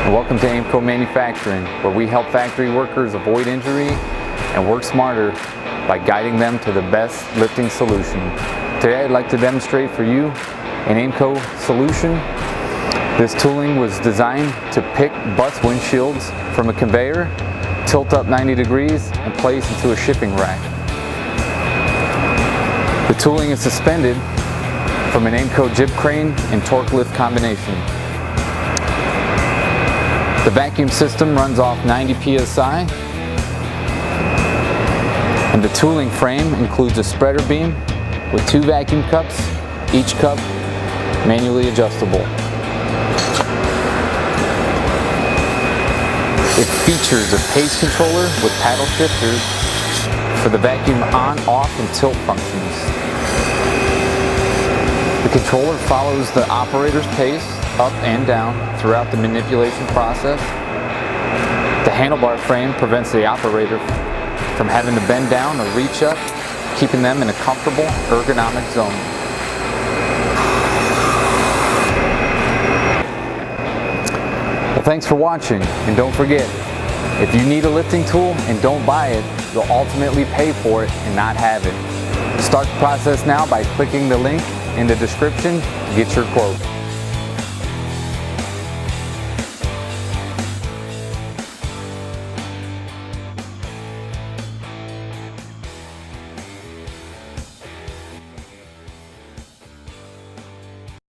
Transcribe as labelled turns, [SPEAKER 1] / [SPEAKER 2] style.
[SPEAKER 1] and welcome to Aimco Manufacturing, where we help factory workers avoid injury and work smarter by guiding them to the best lifting solution. Today I'd like to demonstrate for you an Aimco solution. This tooling was designed to pick bus windshields from a conveyor, tilt up 90 degrees, and place into a shipping rack. The tooling is suspended from an Aimco jib crane and torque lift combination. The vacuum system runs off 90 psi, and the tooling frame includes a spreader beam with 2 vacuum cups, each cup manually adjustable. It features a pace controller with paddle shifters for the vacuum on, off, and tilt functions. The controller follows the operator's pace up and down throughout the manipulation process. The handlebar frame prevents the operator from having to bend down or reach up, keeping them in a comfortable ergonomic zone. Well, thanks for watching, and don't forget, if you need a lifting tool and don't buy it, you'll ultimately pay for it and not have it. Start the process now by clicking the link in the description to get your quote.